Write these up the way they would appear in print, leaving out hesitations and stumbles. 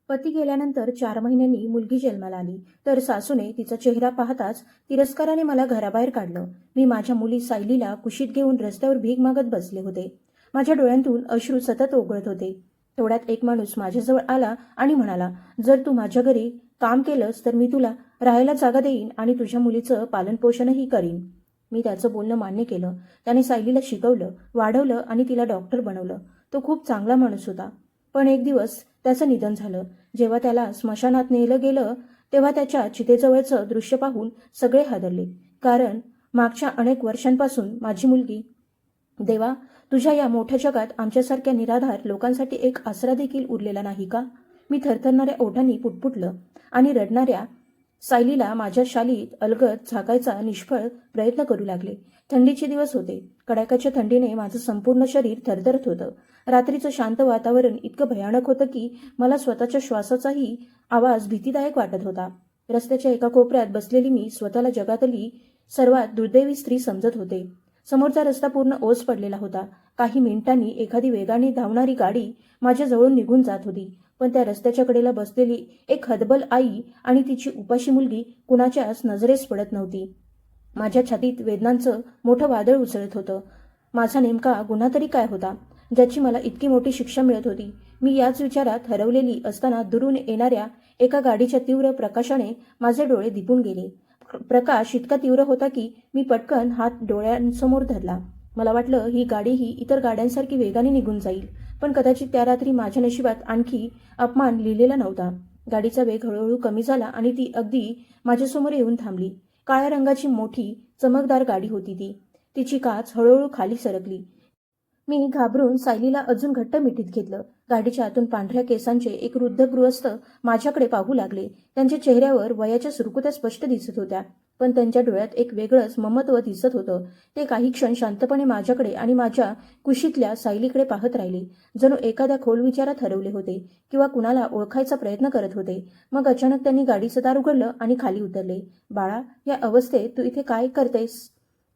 पती गेल्यानंतर 4 महिन्यांनी मुलगी जन्माला आली, तर सासूने तिचा चेहरा पाहताच तिरस्काराने मला घराबाहेर काढलं. मी माझ्या मुली सायलीला कुशीत घेऊन रस्त्यावर भीक मागत बसले होते. माझ्या डोळ्यांतून अश्रू सतत ओघळत होते. तेवढ्यात एक माणूस माझ्याजवळ आला आणि म्हणाला, "जर तू माझ्या घरी काम केलंस तर मी तुला राहायला जागा देईन आणि तुझ्या मुलीचं पालनपोषणही करीन." मी त्याचं बोलणं मान्य केलं. त्याने सायलीला शिकवलं, वाढवलं आणि तिला डॉक्टर बनवलं. तो खूप चांगला माणूस होता. पण एक दिवस त्याचं निधन झालं. जेव्हा त्याला स्मशानात नेलं गेलं, तेव्हा त्याच्या चितेजवळचं दृश्य पाहून सगळे हादरले. कारण मागच्या अनेक वर्षांपासून माझी मुलगी, "देवा, तुझ्या या मोठ्या जगात आमच्यासारख्या निराधार लोकांसाठी एक आसरा देखील उरलेला नाही का?" मी थरथरणाऱ्या ओठांनी पुटपुटलं आणि रडणाऱ्या सायलीला माझ्या शालीत अलगद झाकायचा निष्फळ प्रयत्न करू लागले. थंडीचे दिवस होते. कडाक्याच्या थंडीने माझं संपूर्ण शरीर थरथरत होतं. रात्रीचं शांत वातावरण इतकं भयानक होतं की मला स्वतःच्या श्वासाचाही आवाज भीतीदायक वाटत होता. रस्त्याच्या एका कोपऱ्यात बसलेली मी स्वतःला जगातली सर्वात दुर्दैवी स्त्री समजत होते. समोरचा रस्ता पूर्ण ओस पडलेला होता. काही मिनिटांनी एखादी वेगाने धावणारी गाडी माझ्या जवळून निघून जात होती. पण त्या रस्त्याच्या कडेला बसलेली एक हतबल आई आणि तिची उपाशी मुलगी कुणाच्याच नजरेस पडत नव्हती. माझ्या छातीत वेदनांचं मोठं वादळ उसळत होतं. माझा नेमका गुन्हा तरी काय होता, ज्याची मला इतकी मोठी शिक्षा मिळत होती? मी याच विचारात हरवलेली असताना दुरून येणाऱ्या एका गाडीच्या तीव्र प्रकाशाने माझे डोळे दिपून गेले. प्रकाश इतका तीव्र होता की मी पटकन हात डोळ्यांसमोर धरला. मला वाटलं ही गाडीही इतर गाड्यांसारखी वेगाने निघून जाईल. पण कदाचित त्या रात्री माझ्या नशिबात आणखी अपमान लिहिलेला नव्हता. गाडीचा वेग हळूहळू कमी झाला आणि ती अगदी माझ्यासमोर येऊन थांबली. काळ्या रंगाची मोठी चमकदार गाडी होती ती. तिची काच हळूहळू खाली सरकली. मी घाबरून सायलीला अजून घट्ट मिठीत घेतलं. गाडीच्या आतून पांढऱ्या केसांचे एक वृद्ध गृहस्थ माझ्याकडे पाहू लागले. त्यांच्या चेहऱ्यावर वयाच्या सुरकुत्या स्पष्ट दिसत होत्या, पण त्यांच्या डोळ्यात एक वेगळंच ममत्व दिसत होतं. ते काही क्षण शांतपणे माझ्याकडे आणि माझ्या कुशीतल्या सायलीकडे पाहत राहिले, जणू एखाद्या खोल विचारात हरवले होते किंवा कुणाला ओळखायचा प्रयत्न करत होते. मग अचानक त्यांनी गाडीचं दार उघडलं आणि खाली उतरले. "बाळा, या अवस्थेत तू इथे काय करतेस?"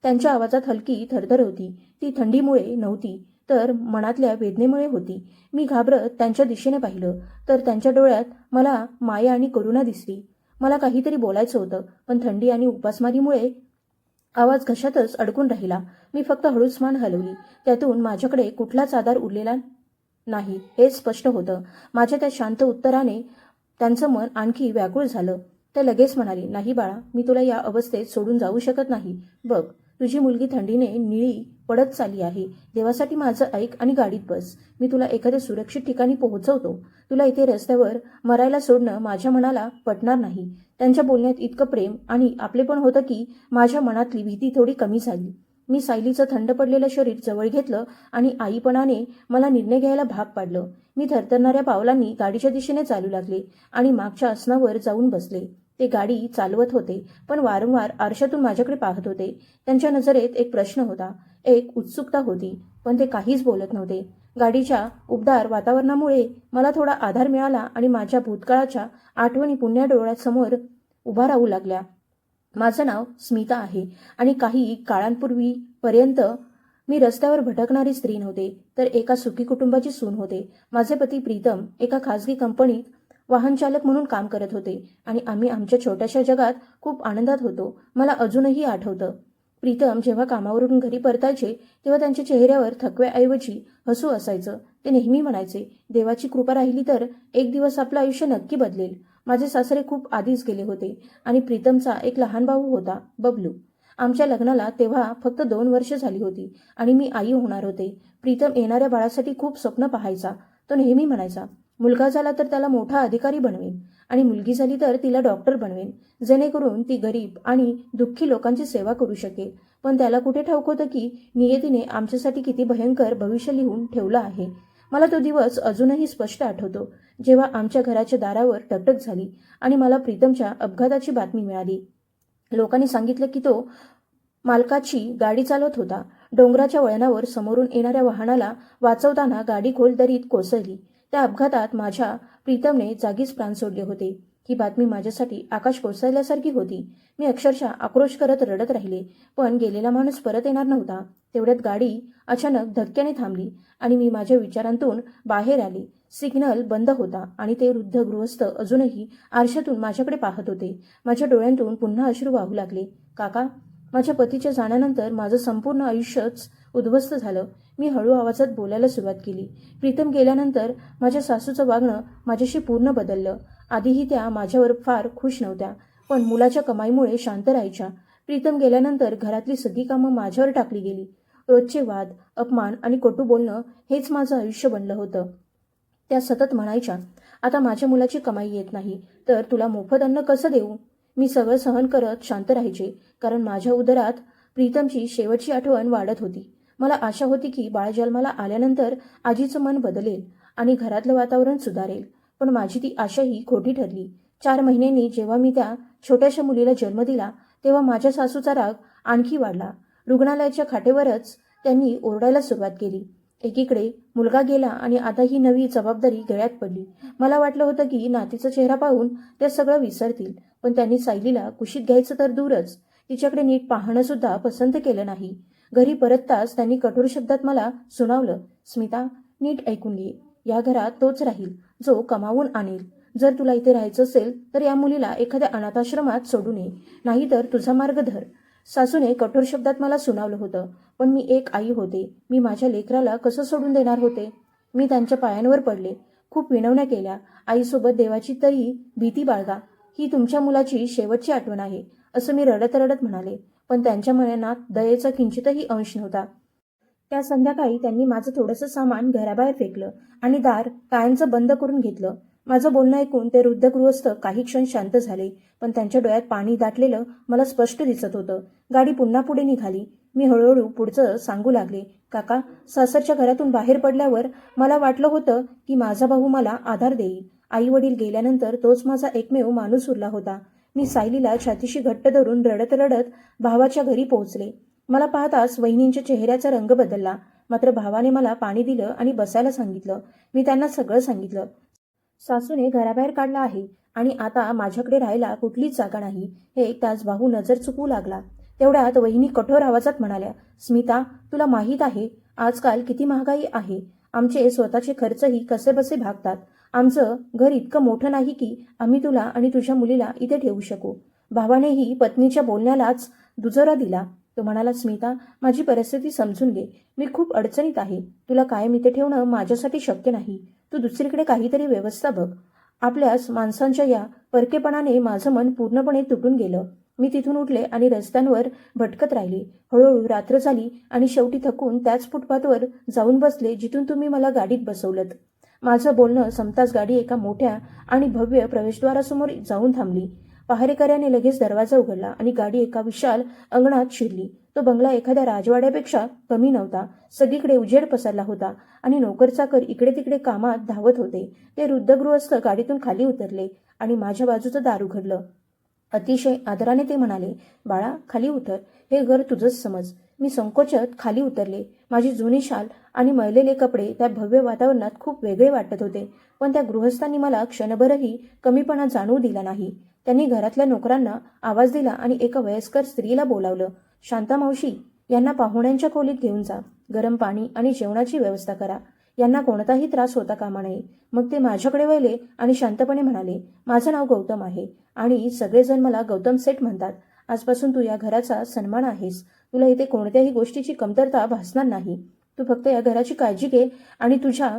त्यांच्या आवाजात हलकी थरथर होती. ती थंडीमुळे नव्हती, तर मनातल्या वेदनेमुळे होती. मी घाबरत त्यांच्या दिशेने पाहिलं, तर त्यांच्या डोळ्यात मला माया आणि करुणा दिसली. मला काहीतरी बोलायचं होतं, पण थंडी आणि उपासमारीमुळे आवाज घशातच अडकून राहिला. मी फक्त हळूच मान हलवली. त्यातून माझ्याकडे कुठलाच आधार उरलेला नाही हे स्पष्ट होतं. माझ्या त्या शांत उत्तराने त्यांचं मन आणखी व्याकुळ झालं. ते लगेच म्हणाले, "नाही बाळा, मी तुला या अवस्थेत सोडून जाऊ शकत नाही. बघ, तुझी मुलगी थंडीने निळी पडत चालली आहे. देवासाठी माझं ऐक आणि गाडीत बस. मी तुला एखाद्या सुरक्षित ठिकाणी पोहोचवतो. तुला इथे रस्त्यावर मरायला सोडणं माझ्या मनाला पटणार नाही." त्यांच्या बोलण्यात इतकं प्रेम आणि आपलेपण होतं की माझ्या मनातली भीती थोडी कमी झाली. मी सायलीचं थंड पडलेलं शरीर जवळ घेतलं आणि आईपणाने मला निर्णय घ्यायला भाग पाडलं. मी थरथरणाऱ्या पावलांनी गाडीच्या दिशेने चालू लागले आणि मागच्या आसनावर जाऊन बसले. ते गाडी चालवत होते, पण वारंवार आरशातून माझ्याकडे पाहत होते. त्यांच्या नजरेत एक प्रश्न होता, एक उत्सुकता होती, पण ते काहीच बोलत नव्हते. गाडीच्या उबदार वातावरणामुळे मला थोडा आधार मिळाला आणि माझ्या भूतकाळाच्या आठवणी पुन्हा डोळ्यासमोर उभा राहू लागल्या. माझं नाव स्मिता आहे आणि काही काळांपूर्वीपर्यंत मी रस्त्यावर भटकणारी स्त्री नव्हते, तर एका सुखी कुटुंबाची सून होते. माझे पती प्रीतम एका खासगी कंपनीत वाहनचालक म्हणून काम करत होते आणि आम्ही आमच्या छोट्याशा जगात खूप आनंदात होतो. मला अजूनही आठवतं, प्रीतम जेव्हा कामावरून घरी परतायचे तेव्हा त्यांच्या चेहऱ्यावर थकव्याऐवजी हसू असायचं. ते नेहमी म्हणायचे, "देवाची कृपा राहिली तर एक दिवस आपलं आयुष्य नक्की बदलेल." माझे सासरे खूप आधीच गेले होते आणि प्रीतमचा एक लहान भाऊ होता, बबलू. आमच्या लग्नाला तेव्हा फक्त 2 वर्ष झाली होती आणि मी आई होणार होते. प्रीतम येणाऱ्या बाळासाठी खूप स्वप्न पाहायचा. तो नेहमी म्हणायचा, "मुलगा झाला तर त्याला मोठा अधिकारी बनवेन आणि मुलगी झाली तर तिला डॉक्टर बनवेन, जेणेकरून ती गरीब आणि दुःखी लोकांची सेवा करू शकेल." पण त्याला कुठे ठाऊक होतं की नियतीने आमच्यासाठी किती भयंकर भविष्य लिहून ठेवलं आहे. मला तो दिवस अजूनही स्पष्ट आठवतो, जेव्हा आमच्या घराच्या दारावर टकटक झाली आणि मला प्रीतमच्या अपघाताची बातमी मिळाली. लोकांनी सांगितलं की तो मालकाची गाडी चालवत होता. डोंगराच्या वळणावर समोरून येणाऱ्या वाहनाला वाचवताना गाडी खोल दरीत कोसळली. त्या अपघातात माझ्या प्रीतमने जागीच प्राण सोडले होते. ही बातमी माझ्यासाठी आकाश कोसळल्यासारखी होती. मी अक्षरशः आक्रोश करत रडत राहिले, पण गेलेला माणूस परत येणार नव्हता. तेवढ्यात गाडी अचानक धक्क्याने थांबली आणि मी माझ्या विचारांतून बाहेर आले. सिग्नल बंद होता आणि ते वृद्ध गृहस्थ अजूनही आरशातून माझ्याकडे पाहत होते. माझ्या डोळ्यांतून पुन्हा अश्रू वाहू लागले. काका, माझ्या पतीच्या जाण्यानंतर माझं संपूर्ण आयुष्यच उद्ध्वस्त झालं. मी हळू आवाजात बोलायला सुरुवात केली. प्रीतम गेल्यानंतर माझ्या सासूचं वागणं माझ्याशी पूर्ण बदललं. आधीही त्या माझ्यावर फार खुश नव्हत्या, पण मुलाच्या कमाईमुळे शांत राहायच्या. प्रीतम गेल्यानंतर घरातली सगळी कामं माझ्यावर टाकली गेली. रोजचे वाद, अपमान आणि कटू बोलणं हेच माझं आयुष्य बनलं होतं. त्या सतत म्हणायच्या, आता माझ्या मुलाची कमाई येत नाही, तर तुला मोफत अन्न कसं देऊ? मी सगळं सहन करत शांत राहायचे, कारण माझ्या उदरात प्रीतमची शेवटची आठवण वाढत होती. मला आशा होती की बाळ जन्माला आल्यानंतर आजीचं मन बदलेल आणि घरातलं वातावरण सुधारेल. पण माझी ती आशाही खोटी ठरली. 4 महिन्यांनी जेव्हा मी त्या छोट्याशा मुलीला जन्म दिला, तेव्हा माझ्या सासूचा राग आणखी वाढला. रुग्णालयाच्या खाटेवरच त्यांनी ओरडायला सुरुवात केली. एकीकडे मुलगा गेला आणि आता ही नवी जबाबदारी गळ्यात पडली. मला वाटलं होतं की नातीचा चेहरा पाहून ते सगळं विसरतील, पण त्यांनी सायलीला कुशीत घ्यायचं तर दूरच, तिच्याकडे नीट पाहणं सुद्धा पसंत केलं नाही. घरी परतताच त्यांनी कठोर शब्दात मला सुनावलं, स्मिता, नीट ऐकून घे. या घरात तोच राहील जो कमावून आणेल. जर तुला इथे राहायचं असेल तर या मुलीला एखाद्या अनाथाश्रमात सोडून ये, नाहीतर तुझा मार्ग धर. सासूने कठोर शब्दात मला सुनावलं होतं, पण मी एक आई होते. मी माझ्या लेकराला कसं सोडून देणार होते? मी त्यांच्या पायांवर पडले. खूप विनवण्या केल्या. आईसोबत देवाची तरी भीती बाळगा. ही तुमच्या मुलाची शेवटची आठवण आहे, असं मी रडत रडत म्हणाले. पण त्यांच्या मनात दयेचा किंचितही अंश नव्हता. त्या संध्याकाळी त्यांनी माझं थोडंसं सामान घराबाहेर फेकलं आणि दार कायमचं बंद करून घेतलं. माझं बोलणं ऐकून ते वृद्ध गृहस्थ काही क्षण शांत झाले, पण त्यांच्या डोळ्यात पाणी दाटलेलं मला स्पष्ट दिसत होतं. गाडी पुन्हा पुढे निघाली. मी हळूहळू पुढचं सांगू लागले, काका, सासरच्या घरातून बाहेर पडल्यावर मला वाटलं होतं की माझा भाऊ मला आधार देईल. आई वडील गेल्यानंतर तोच माझा एकमेव माणूस उरला होता. मी सायलीला छातीशी घट्ट धरून रडत रडत भावाच्या घरी पोहोचले. मला पाहताच वहिनींच्या चेहऱ्याचा रंग बदलला. मात्र भावाने मला पाणी दिलं आणि बसायला सांगितलं. मी त्यांना सगळं सांगितलं. सासूने घराबाहेर काढला आहे आणि आता माझ्याकडे राहायला कुठलीच जागा नाही, हे त्याच भाऊ नजर चुकवू लागला. तेवढ्यात वहिनी कठोर आवाजात म्हणाल्या, स्मिता, तुला माहीत आहे आजकाल किती महागाई आहे. आमचे स्वतःचे खर्चही कसेबसे भागतात. आमचं घर इतकं मोठं नाही की आम्ही तुला आणि तुझ्या मुलीला इथे ठेवू शकू. भावानेही पत्नीच्या बोलण्यालाच दुजोरा दिला. तो म्हणाला, स्मिता, माझी परिस्थिती समजून घे. मी खूप अडचणीत आहे. तुला कायम इथे ठेवणं माझ्यासाठी शक्य नाही. तू दुसरीकडे काहीतरी व्यवस्था बघ. आपल्याच माणसांच्या या परकेपणाने माझं मन पूर्णपणे तुटून गेलं. मी तिथून उठले आणि रस्त्यांवर भटकत राहिले. हळूहळू रात्र झाली आणि शेवटी थकून त्याच फुटपाथवर जाऊन बसले जिथून तुम्ही मला गाडीत बसवलंत. माझं बोलणं संपताच गाडी एका मोठ्या आणि भव्य प्रवेशद्वारासमोर जाऊन थांबली. पहारेकऱ्याने लगेच दरवाजा उघडला आणि गाडी एका विशाल अंगणात शिरली. तो बंगला एखाद्या राजवाड्यापेक्षा कमी नव्हता. सगळीकडे उजेड पसरला होता आणि नोकरचाकर इकडे तिकडे कामात धावत होते. ते वृद्ध गृहस्थ गाडीतून खाली उतरले आणि माझ्या बाजूचं दार उघडलं. अतिशय आदराने ते म्हणाले, बाळा, खाली उतर. हे घर तुझंच समज. मी संकोचत खाली उतरले. माझी जुनी शाल आणि मळलेले कपडे त्या भव्य वातावरणात खूप वेगळे वाटत होते, पण त्या गृहस्थांनी मला क्षणभरही कमीपणा जाणवू दिला नाही. त्यांनी घरातल्या नोकरांना आवाज दिला आणि एका वयस्कर स्त्रीला बोलावलं. शांता मावशी, यांना पाहुण्यांच्या खोलीत घेऊन जा. गरम पाणी आणि जेवणाची व्यवस्था करा. यांना कोणताही त्रास होता कामा नये. मग ते माझ्याकडे वळले आणि शांतपणे म्हणाले, माझं नाव गौतम आहे आणि सगळेजण मला गौतम सेठ म्हणतात. आजपासून तू या घराचा सन्मान आहेस. तुला इथे कोणत्याही गोष्टीची कमतरता भासणार नाही. तू फक्त या घराची काळजी घे आणि तुझ्या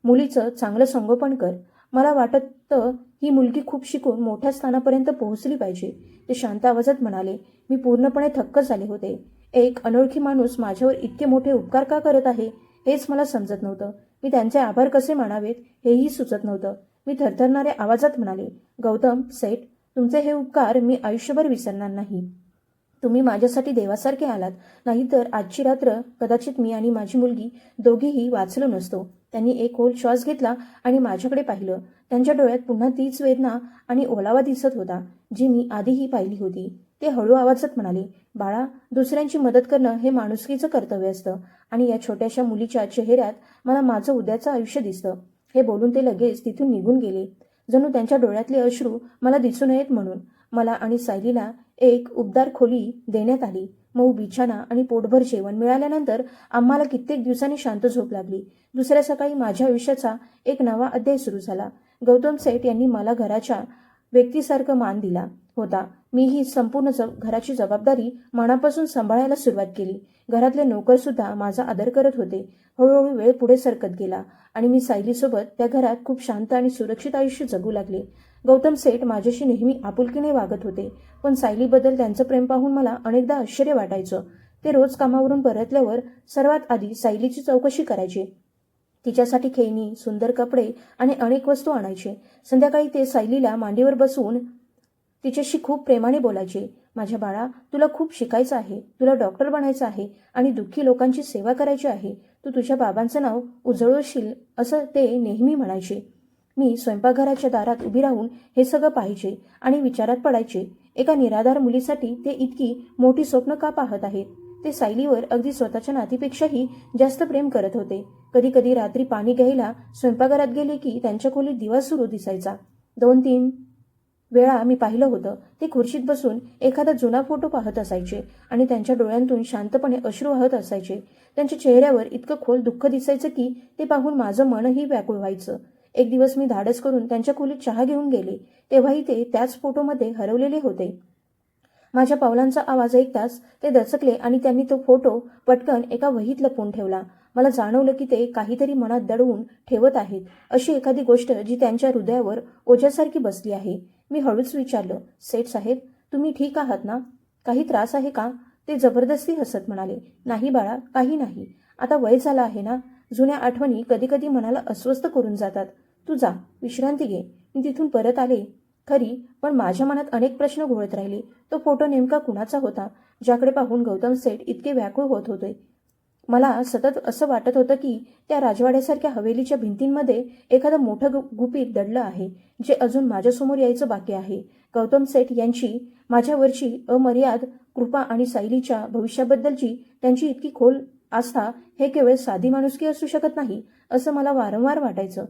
मुलीचं चांगलं संगोपन कर. मला वाटतं ही मुलगी खूप शिकून मोठ्या स्थानापर्यंत पोहोचली पाहिजे, ते शांत आवाजात म्हणाले. मी पूर्णपणे थक्क झाले होते. एक अनोळखी माणूस माझ्यावर इतके मोठे उपकार का करत आहे हेच मला समजत नव्हतं. मी त्यांचे आभार कसे मानावेत हेही सुचत नव्हतं. मी थरथरणाऱ्या आवाजात म्हणाले, गौतम सेठ, तुमचे हे उपकार मी आयुष्यभर विसरणार नाही. तुम्ही माझ्यासाठी देवासारखे आलात. नाहीतर आजची रात्र कदाचित मी आणि माझी मुलगी दोघीही वाचलो नसतो. त्यांनी एक खोल श्वास घेतला आणि माझ्याकडे पाहिलं. त्यांच्या डोळ्यात पुन्हा तीच वेदना आणि ओलावा दिसत होता जी मी आधीही पाहिली होती. ते हळू आवाजात म्हणाले, बाळा, दुसऱ्यांची मदत करणं हे माणुसकीचं कर्तव्य असतं आणि या छोट्याशा मुलीच्या चेहऱ्यात मला माझं उद्याचं आयुष्य दिसतं. हे बोलून ते लगेच तिथून निघून गेले. जणू त्यांच्या डोळ्यातले अश्रू मला दिसू नयेत म्हणून. मला आणि सायलीला एक उबदार खोली देण्यात आली. मऊ बिछाना आणि पोटभर जेवण मिळाल्यानंतर आम्हाला कित्येक दिवसांनी शांत झोप लागली. दुसऱ्या सकाळी माझ्या आयुष्याचा एक नवा अध्याय सुरू झाला. गौतम सेठ यांनी मला घराच्या व्यक्तीसारखं मान दिला होता. मी ही संपूर्ण घराची जबाबदारी मनापासून सांभाळायला सुरुवात केली. घरातले नोकरसुद्धा माझा आदर करत होते. हळूहळू वेळ पुढे सरकत गेला आणि मी सायलीसोबत त्या घरात खूप शांत आणि सुरक्षित आयुष्य जगू लागले. गौतम सेठ माझ्याशी नेहमी आपुलकीने वागत होते, पण सायलीबद्दल त्यांचं प्रेम पाहून मला अनेकदा आश्चर्य वाटायचं. ते रोज कामावरून परतल्यावर सर्वात आधी सायलीची चौकशी करायचे. तिच्यासाठी खेळणी, सुंदर कपडे आणि अनेक वस्तू आणायचे. संध्याकाळी ते सायलीला मांडीवर बसवून तिच्याशी खूप प्रेमाने बोलायचे. माझ्या बाळा, तुला खूप शिकायचं आहे. तुला डॉक्टर बनायचं आहे आणि दुःखी लोकांची सेवा करायची आहे. तू तुझ्या बाबांचं नाव उजळवशील असं ते नेहमी म्हणायचे. मी स्वयंपाकघराच्या दारात उभी राहून हे सगळं पाहायचे आणि विचारात पडायचे, एका निराधार मुलीसाठी ते इतकी मोठी स्वप्न का पाहत आहेत. ते सायलीवर अगदी स्वतःच्या नातीपेक्षाही जास्त प्रेम करत होते. कधी कधी रात्री पाणी घ्यायला स्वयंपाकघरात गेले की त्यांच्या खोलीत दिवा सुरू दिसायचा. 2-3 वेळा मी पाहिलं होतं. ते खुर्चीत बसून एखादा जुना फोटो पाहत असायचे आणि त्यांच्या डोळ्यांतून शांतपणे अश्रू वाहत असायचे. त्यांच्या चेहऱ्यावर इतकं खोल दुःख दिसायचं की ते पाहून माझं मनही व्याकुळ व्हायचं. एक दिवस मी धाडस करून त्यांच्या खोलीत चहा घेऊन गेले. तेव्हाही ते त्याच फोटोमध्ये हरवलेले होते. माझ्या पावलांचा आवाज ऐकताच ते दचकले आणि त्यांनी तो फोटो पटकन एका वहीत लपवून ठेवला. मला जाणवलं की ते काहीतरी मनात दडवून ठेवत आहेत, अशी एखादी गोष्ट जी त्यांच्या हृदयावर ओझ्यासारखी बसली आहे. मी हळूच विचारलं, सेठ साहेब, तुम्ही ठीक आहात ना? काही त्रास आहे का? ते जबरदस्ती हसत म्हणाले, नाही बाळा, काही नाही. आता वय झालं आहे ना. जुन्या आठवणी कधी कधी मनाला अस्वस्थ करून जातात. तू जा, विश्रांती घे. मी तिथून परत आले खरी, पण माझ्या मनात अनेक प्रश्न घोळत राहिले. तो फोटो नेमका कुणाचा होता, ज्याकडे पाहून गौतम सेठ इतके व्याकुळ होत होते? मला सतत असं वाटत होतं की त्या राजवाड्यासारख्या हवेलीच्या भिंतींमध्ये एखादं मोठं गुपित दडलं आहे, जे अजून माझ्यासमोर यायचं बाकी आहे. गौतम सेठ यांची माझ्यावरची अमर्याद कृपा आणि सायलीच्या भविष्याबद्दलची त्यांची इतकी खोल आस्था हे केवळ साधी माणुसकी असू शकत नाही, असं मला वारंवार वाटायचं.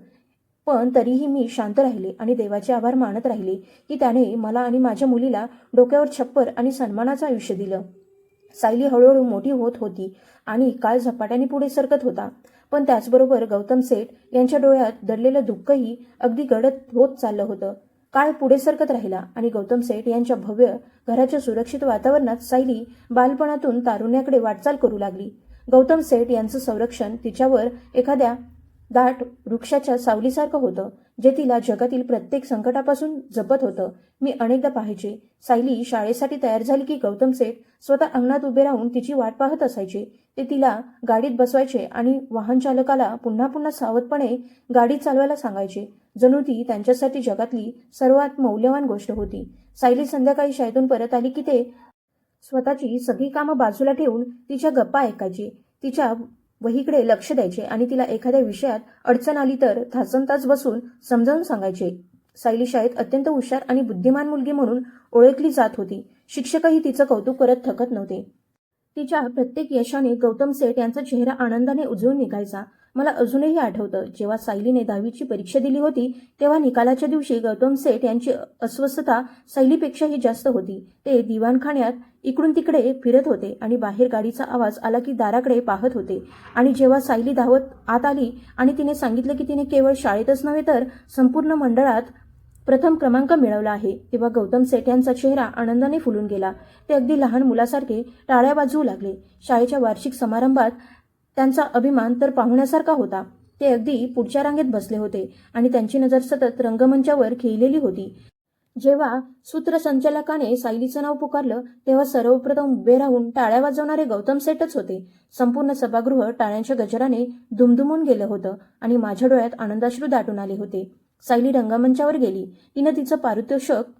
पण तरीही मी शांत राहिले आणि देवाचे आभार मानत राहिले की त्याने मला आणि माझ्या मुलीला डोक्यावर छप्पर आणि सन्मानाचं आयुष्य दिलं. सायली हळूहळू मोठी होत होती आणि काळ झपाट्याने पुढे सरकत होता, पण त्याचबरोबर गौतम सेठ यांच्या डोळ्यात दडलेलं दुःखही अगदी गडद होत चाललं होतं. काळ पुढे सरकत राहिला आणि गौतम सेठ यांच्या भव्य घराच्या सुरक्षित वातावरणात सायली बालपणातून तारुण्याकडे वाटचाल करू लागली. गौतम सेठ यांचं संरक्षण तिच्यावर एखाद्या दाट वृक्षाच्या सावलीसारखं होतं, जे तिला जगातील प्रत्येक संकटापासून जपत होतं. मी अनेकदा पाहायचे, सायली शाळेसाठी तयार झाली की गौतम सेठ स्वतः अंगणात उभे राहून तिची वाट पाहत असायचे. ते तिला गाडीत बसवायचे आणि वाहन चालकाला पुन्हा पुन्हा सावधपणे गाडी चालवायला सांगायचे, जणू ती त्यांच्यासाठी जगातली सर्वात मौल्यवान गोष्ट होती. सायली संध्याकाळी शाळेतून परत आली की ते स्वतःची सगळी कामं बाजूला ठेवून तिच्या गप्पा ऐकायचे, तिच्या वहीकडे लक्ष द्यायचे आणि तिला एखाद्या विषयात अडचण आली तर तासनतास बसून समजावून सांगायचे. सायली शाळेत अत्यंत हुशार आणि बुद्धिमान मुलगी म्हणून ओळखली जात होती. शिक्षकही तिचं कौतुक करत थकत नव्हते. तिच्या प्रत्येक यशाने गौतम सेठ यांचा चेहरा आनंदाने उजळून निघायचा. मला अजूनही आठवतं, जेव्हा सायलीने 10वीची परीक्षा दिली होती तेव्हा निकालाच्या दिवशी गौतम सेठ यांची अस्वस्थता सायलीपेक्षाही जास्त होती. ते दिवाणखान्यात इकडून तिकडे फिरत होते आणि बाहेर गाडीचा आवाज आला की दाराकडे पाहत होते. आणि जेव्हा सायली धावत आत आली आणि तिने सांगितलं की तिने केवळ शाळेतच नव्हे तर संपूर्ण मंडळात प्रथम क्रमांक मिळवला आहे, तेव्हा गौतम सेठ यांचा चेहरा आनंदाने फुलून गेला. ते अगदी लहान मुलासारखे टाळ्या वाजवू लागले. शाळेच्या वार्षिक समारंभात त्यांचा अभिमान तर पाहुण्यासारखा होता. ते अगदी पुढच्या रांगेत बसले होते आणि त्यांची नजर सतत रंगमंचावर खिळलेली होती. जेव्हा सूत्रसंचालकाने सायलीचं नाव पुकारलं तेव्हा सर्वप्रथम उभे राहून टाळ्या वाजवणारे गौतम सेठच होते. संपूर्ण सभागृह टाळ्यांच्या गजराने दुमदुमून गेलं होतं आणि माझ्या डोळ्यात आनंदाश्रू दाटून आले होते. सायली रंगमंचावर गेली. तिनं तिचं पारितोषिक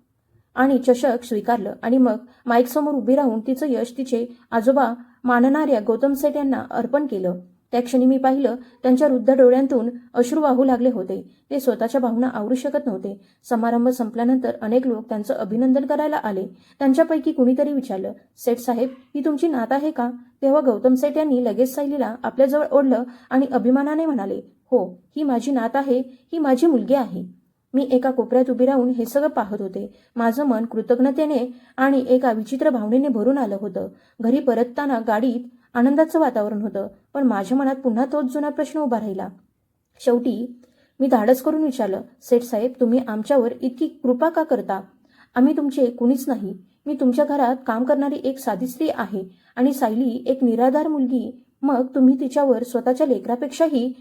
आणि चषक स्वीकारलं आणि मग माईकसमोर उभी राहून तिचं यश तिचे आजोबा मानणाऱ्या गौतम सेठ यांना अर्पण केलं. त्या क्षणी मी पाहिलं, त्यांच्या वृद्ध डोळ्यांतून अश्रू वाहू लागले होते. ते स्वतःच्या भावना आवरू शकत नव्हते. समारंभ संपल्यानंतर अनेक लोक त्यांचं अभिनंदन करायला आले. त्यांच्यापैकी कुणीतरी विचारलं, सेठ साहेब, ही तुमची नात आहे का? तेव्हा गौतम सेठ यांनी लगेच सायलीला आपल्याजवळ ओढलं आणि अभिमानाने म्हणाले, हो, ही माझी नात आहे, ही माझी मुलगी आहे. मी एका कोपऱ्यात उभी राहून हे सगळं पाहत होते. माझं मन कृतज्ञतेने आणि एका विचित्र भावनेने भरून आलं होतं. घरी परतताना गाडीत आनंदाचं वातावरण होतं, पण माझ्या मनात पुन्हा तोच जुना प्रश्न उभा राहिला. शेवटी मी धाडस करून विचारलं, सेठ साहेब, तुम्ही आमच्यावर इतकी कृपा का करता? आम्ही तुमचे कुणीच नाही. मी तुमच्या घरात काम करणारी एक साधी स्त्री आहे आणि सायली एक निराधार मुलगी. मग तुम्ही तिच्यावर स्वतःच्या लेकरापेक्षाही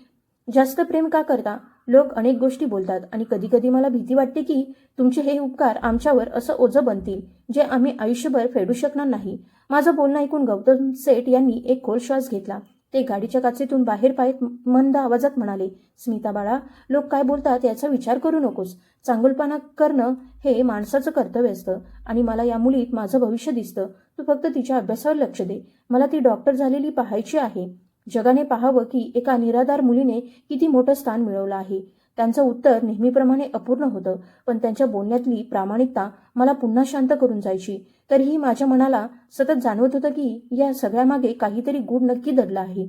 जास्त प्रेम का करता? लोक अनेक गोष्टी बोलतात आणि कधी कधी मला भीती वाटते की तुमचे हे उपकार आमच्यावर असं ओझं बनतील जे आम्ही आयुष्यभर फेडू शकणार नाही. माझं बोलणं ऐकून गौतम सेठ यांनी एक खोल श्वास घेतला. ते गाडीच्या काचेतून बाहेर पाहत मंद आवाजात म्हणाले, स्मिता बाळा, लोक काय बोलतात याचा विचार करू नकोस. चांगुलपणा करणं हे माणसाचं कर्तव्य असतं आणि मला या मुलीत माझं भविष्य दिसतं. तू फक्त तिच्या अभ्यासावर लक्ष दे. मला ती डॉक्टर झालेली पाहायची आहे. जगाने पाहावं की एका निराधार मुलीने किती मोठं स्थान मिळवलं आहे. त्यांचं उत्तर नेहमीप्रमाणे अपूर्ण होतं, पण त्यांच्या बोलण्यातली प्रामाणिकता मला पुन्हा शांत करून जायची. तरीही माझ्या मनाला सतत जाणवत होतं की या सगळ्यामागे काहीतरी गूढ नक्की दडला आहे.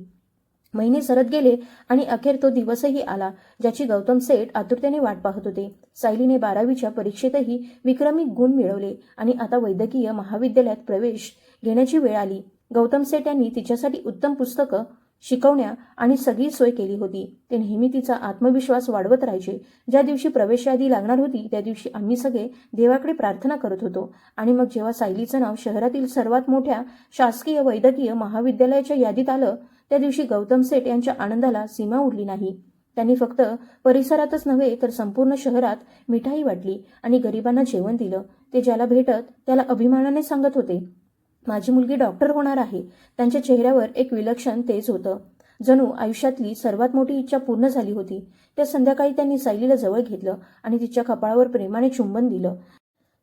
महिने सरत गेले आणि अखेर तो दिवसही आला ज्याची गौतम सेठ आतुरतेने वाट पाहत होते. सायलीने 12वीच्या परीक्षेतही विक्रमी गुण मिळवले आणि आता वैद्यकीय महाविद्यालयात प्रवेश घेण्याची वेळ आली. गौतम सेठ यांनी तिच्यासाठी उत्तम पुस्तकं, शिकवण्या आणि सगळी सोय केली होती. ते नेहमी तिचा आत्मविश्वास वाढवत राहायचे. ज्या दिवशी प्रवेश यादी लागणार होती त्या दिवशी आम्ही सगळे देवाकडे प्रार्थना करत होतो. आणि मग जेव्हा सायलीचं नाव शहरातील सर्वात मोठ्या शासकीय वैद्यकीय महाविद्यालयाच्या यादीत आलं त्या दिवशी गौतम सेठ यांच्या आनंदाला सीमा उरली नाही. त्यांनी फक्त परिसरातच नव्हे तर संपूर्ण शहरात मिठाई वाटली आणि गरिबांना जेवण दिलं. ते ज्याला भेटत त्याला अभिमानाने सांगत होते, माझी मुलगी डॉक्टर होणार आहे. त्यांच्या चेहऱ्यावर एक विलक्षण तेज होतं. जणू आयुष्यातली सर्वात मोठी इच्छा पूर्ण झाली होती. त्या संध्याकाळी त्यांनी सायलीला जवळ घेतलं आणि तिच्या कपाळावर प्रेमाने चुंबन दिलं.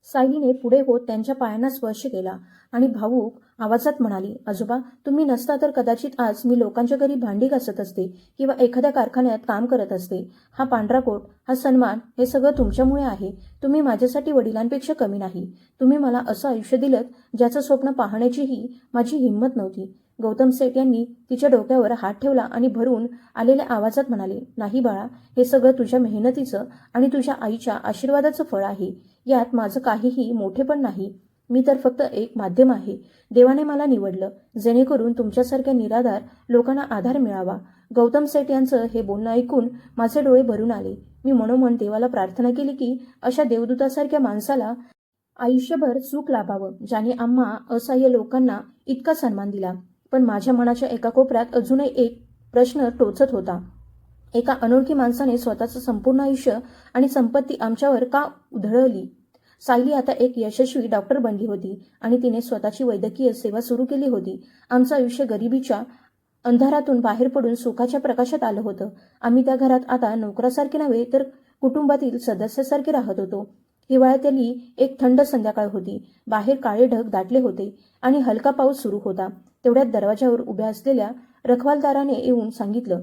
सायलीने पुढे होत त्यांच्या पायांना स्पर्श केला आणि भावूक आवाजात म्हणाली, आजोबा, तुम्ही नसता तर कदाचित आज मी लोकांच्या घरी भांडी घासत असते किंवा एखाद्या कारखान्यात काम करत असते. हा पांढरा कोट, हा सन्मान, हे सगळं तुमच्यामुळे आहे. तुम्ही माझ्यासाठी वडिलांपेक्षा कमी नाही. तुम्ही मला असं आयुष्य दिलं ज्याचं स्वप्न पाहण्याचीही माझी हिंमत नव्हती. गौतम सेठ यांनी तिच्या डोक्यावर हात ठेवला आणि भरून आलेल्या आवाजात म्हणाले, नाही बाळा, हे सगळं तुझ्या मेहनतीचं आणि तुझ्या आईच्या आशीर्वादाचं फळ आहे. यात माझं काहीही मोठेपण नाही. मी तर फक्त एक माध्यम आहे. देवाने मला निवडलं जेणेकरून तुमच्यासारख्या निराधार लोकांना आधार मिळावा. गौतम सेठ यांचं हे बोलणं ऐकून माझे डोळे भरून आले. मी मनोमन देवाला प्रार्थना केली की अशा देवदूतासारख्या माणसाला आयुष्यभर सुख लाभावं ज्याने आम्हा असहाय्य लोकांना इतका सन्मान दिला. पण माझ्या मनाच्या एका कोपऱ्यात अजूनही एक प्रश्न टोचत होता. एका अनोळखी माणसाने स्वतःचं संपूर्ण आयुष्य आणि संपत्ती आमच्यावर का उधळली? सायली आता एक यशस्वी डॉक्टर बनली होती आणि तिने स्वतःची वैद्यकीय सेवा सुरू केली होती. आमचं आयुष्य गरिबीच्या अंधारातून बाहेर पडून सुखाच्या प्रकाशात आलं होतं. आम्ही त्या घरात आता नोकरासारखे नव्हे तर कुटुंबातील सदस्यासारखे राहत होतो. हिवाळ्यातली एक थंड संध्याकाळ होती. बाहेर काळे ढग दाटले होते आणि हलका पाऊस सुरू होता. तेवढ्यात दरवाजावर उभ्या असलेल्या रखवालदाराने येऊन सांगितलं,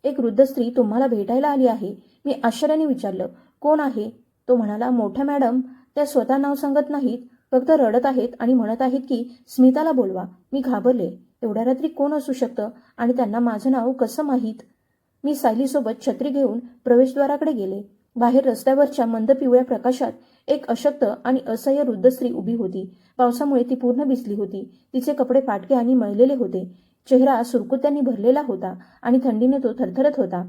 एक वृद्ध स्त्री तुम्हाला भेटायला आली आहे. मी आश्चर्याने विचारलं, कोण आहे? तो म्हणाला, मोठ्या मॅडम. त्या स्वतः नाव सांगत नाहीत, फक्त रडत आहेत आणि म्हणत आहेत की स्मिताला बोलवा. मी घाबरले. एवढ्या रात्री कोण असू शकतं आणि त्यांना माझं नाव कसं माहीत? मी सायलीसोबत छत्री घेऊन प्रवेशद्वाराकडे गेले. बाहेर रस्त्यावरच्या मंद पिवळ्या प्रकाशात एक अशक्त आणि असह्य वृद्ध स्त्री उभी होती. पावसामुळे ती पूर्ण भिजली होती. तिचे कपडे फाटके आणि मळलेले होते. चेहरा सुरकुत्यांनी भरलेला होता आणि थंडीने तो थरथरत होता.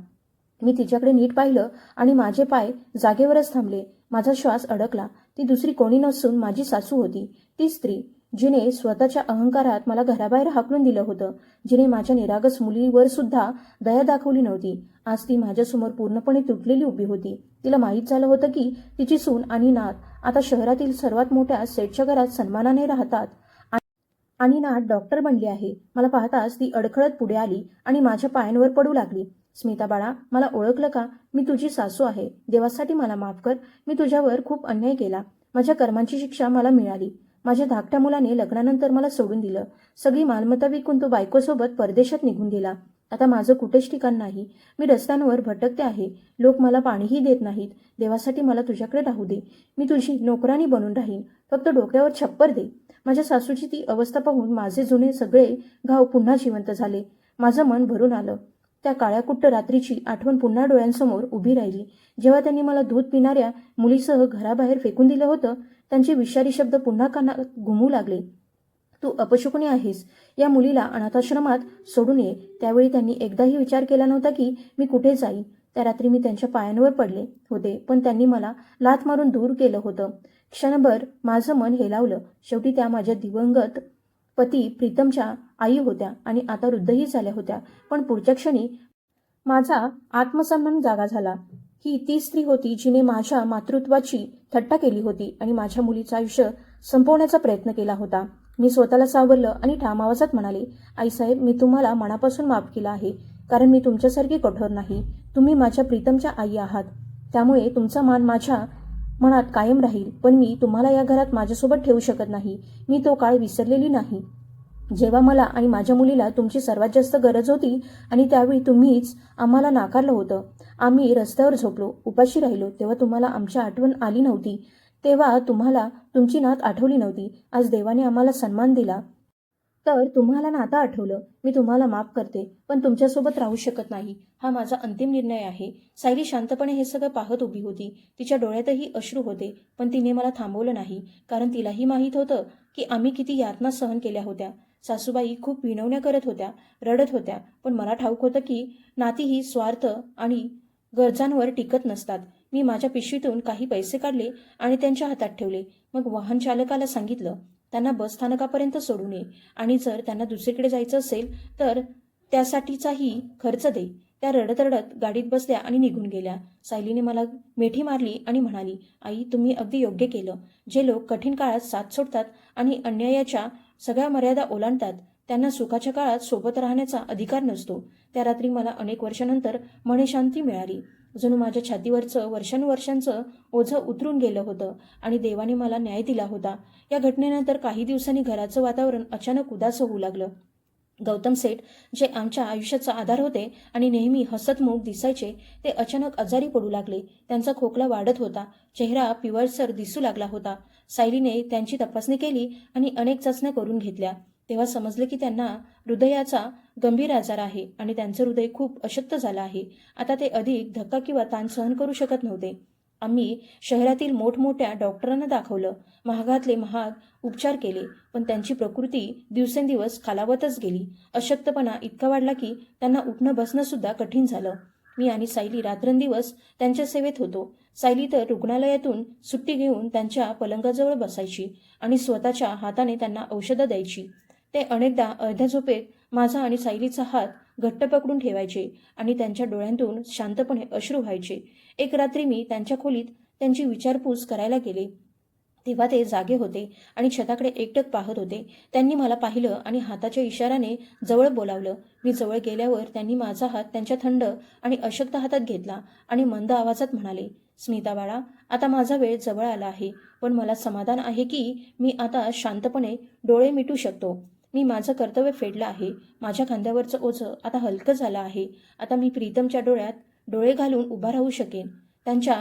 मी तिच्याकडे नीट पाहिलं आणि माझे पाय जागेवरच थांबले. माझा श्वास अडकला. ती दुसरी कोणी नसून माझी सासू होती. ती स्त्री जिने स्वतःच्या अहंकारात मला घराबाहेर हाकलून दिलं होतं, जिने माझ्या निरागस मुलीवर सुद्धा दया दाखवली नव्हती, आज ती माझ्यासमोर पूर्णपणे तुटलेली उभी होती. तिला माहीत झालं होतं की तिची सून आणि नात आता शहरातील सर्वात मोठ्या सेठच्या घरात सन्मानाने राहतात आणि नात डॉक्टर बनली आहे. मला पाहताच ती अडखळत पुढे आली आणि माझ्या पायांवर पडू लागली. स्मिता बाळा, मला ओळखलं का? मी तुझी सासू आहे. देवासाठी मला माफ कर. मी तुझ्यावर खूप अन्याय केला. माझ्या कर्मांची शिक्षा मला मिळाली. माझ्या धाकट्या मुलाने लग्नानंतर मला सोडून दिलं. सगळी मालमत्ता विकून तो बायकोसोबत परदेशात निघून गेला. आता माझं कुठेच ठिकाण नाही. मी रस्त्यांवर भटकते आहे. लोक मला पाणीही देत नाहीत. देवासाठी मला तुझ्याकडे राहू दे. मी तुझी नोकरानी बनून राहीन. फक्त डोक्यावर छप्पर दे. माझ्या सासूची ती अवस्था पाहून माझे जुने सगळे घाव पुन्हा जिवंत झाले. माझं मन भरून आलं. त्या काळ्याकुट्ट रात्रीची आठवण पुन्हा डोळ्यांसमोर उभी राहिली. जेव्हा त्यांनी मला दूध पिणाऱ्या मुलीसह घराबाहेर फेकून दिलं होतं, त्यांचे विषारी शब्द पुन्हा कानात घुमू लागले. तू अपशकुनी आहेस. या मुलीला अनाथाश्रमात सोडून ये. त्यावेळी त्यांनी एकदाही विचार केला नव्हता की मी कुठे जाईन. त्या रात्री मी त्यांच्या पायांवर पडले होते, पण त्यांनी मला लाथ मारून दूर केलं होतं. क्षणभर माझं मन हेलावलं. शेवटी त्या माझ्या दिवंगत पती प्रीतमच्या आई होत्या आणि आता वृद्धही झाल्या होत्या. पण पुढच्या क्षणी माझा आत्मसन्मान जागा झाला. ही ती स्त्री होती जिने माझ्या मातृत्वाची थट्टा केली होती आणि माझ्या मुलीचं आयुष्य संपवण्याचा प्रयत्न केला होता. मी स्वतःला सावरलं आणि ठाम आवाजात म्हणाले, आईसाहेब, मी तुम्हाला मनापासून माफ केलं आहे, कारण मी तुमच्यासारखी कठोर नाही. तुम्ही माझ्या प्रीतमच्या आई आहात, त्यामुळे तुमचा मान माझ्या मनात कायम राहील. पण मी तुम्हाला या घरात माझ्यासोबत ठेवू शकत नाही. मी तो काळ विसरलेली नाही, जेव्हा मला आणि माझ्या मुलीला तुमची सर्वात जास्त गरज होती आणि त्यावेळी तुम्हीच आम्हाला नाकारलं होतं. आम्ही रस्त्यावर झोपलो, उपाशी राहिलो, तेव्हा तुम्हाला आमची आठवण आली नव्हती. तेव्हा तुम्हाला तुमची नात आठवली नव्हती. आज देवाने आम्हाला सन्मान दिला तर तुम्हाला नातं आठवलं. मी तुम्हाला माफ करते, पण तुमच्यासोबत राहू शकत नाही. हा माझा अंतिम निर्णय आहे. सायली शांतपणे हे सगळं पाहत उभी होती. तिच्या डोळ्यातही अश्रू होते, पण तिने मला थांबवलं नाही, कारण तिलाही माहीत होतं की आम्ही किती यातना सहन केल्या होत्या. सासूबाई खूप विनवण्या करत होत्या, रडत होत्या, पण मला ठाऊक होतं की नाती ही स्वार्थ आणि गरजांवर टिकत नसतात. मी माझ्या पिशवीतून काही पैसे काढले आणि त्यांच्या हातात ठेवले. मग वाहन चालकाला सांगितलं त्यांना बस स्थानकापर्यंत सोडून ये आणि जर त्यांना दुसरीकडे जायचं असेल तर त्यासाठीचाही खर्च दे. त्या रडत रडत गाडीत बसल्या आणि निघून गेल्या. सायलीने मला मिठी मारली आणि म्हणाली, आई, तुम्ही अगदी योग्य केलं. जे लोक कठीण काळात साथ सोडतात आणि अन्यायाच्या सगळ्या मर्यादा ओलांडतात त्यांना सुखाच्या काळात सोबत राहण्याचा अधिकार नसतो. त्या रात्री मला अनेक वर्षानंतर मनशांती मिळाली. जणू माझ्या छातीवरचं वर्षानुवर्षांचं ओझं उतरून गेलं होतं आणि देवाने मला न्याय दिला होता. या घटनेनंतर काही दिवसांनी घराचं वातावरण अचानक उदास होऊ लागलं. गौतम सेठ, जे आमच्या आयुष्याचा आधार होते आणि नेहमी हसतमुख दिसायचे, ते अचानक आजारी पडू लागले. त्यांचा खोकला वाढत होता, चेहरा पिवळसर दिसू लागला होता. सायलीने त्यांची तपासणी केली आणि अनेक चाचण्या करून घेतल्या. तेव्हा समजले की त्यांना हृदयाचा गंभीर आजार आहे आणि त्यांचं हृदय खूप अशक्त झालं आहे. आता ते अधिक धक्का किंवा ताण सहन करू शकत नव्हते. आम्ही शहरातील मोठमोठ्या डॉक्टरांना दाखवलं, महागातले महाग उपचार केले, पण त्यांची प्रकृती दिवसेंदिवस खालावतच गेली. अशक्तपणा इतका वाढला की त्यांना उठणं बसणं सुद्धा कठीण झालं. मी आणि सायली रात्रंदिवस त्यांच्या सेवेत होतो. सायली तर रुग्णालयातून सुट्टी घेऊन त्यांच्या पलंगाजवळ बसायची आणि स्वतःच्या हाताने त्यांना औषधं द्यायची. ते अनेकदा अर्ध्या झोपेत माझा आणि सायलीचा हात घट्ट पकडून ठेवायचे आणि त्यांच्या डोळ्यांतून शांतपणे अश्रू व्हायचे. एक रात्री मी त्यांच्या खोलीत त्यांची विचारपूस करायला गेले, तेव्हा ते जागे होते आणि छताकडे एकटक पाहत होते. त्यांनी मला पाहिलं आणि हाताच्या इशाऱ्याने जवळ बोलावलं. मी जवळ गेल्यावर त्यांनी माझा हात त्यांच्या थंड आणि अशक्त हातात घेतला आणि मंद आवाजात म्हणाले, स्मिता बाळा, आता माझा वेळ जवळ आला आहे, पण मला समाधान आहे की मी आता शांतपणे डोळे मिटू शकतो. मी माझं कर्तव्य फेडलं आहे. माझ्या खांद्यावरचं ओझं आता हलकं झालं आहे. आता मी प्रीतमच्या डोळ्यात डोळे घालून उभा राहू शकेन. त्यांच्या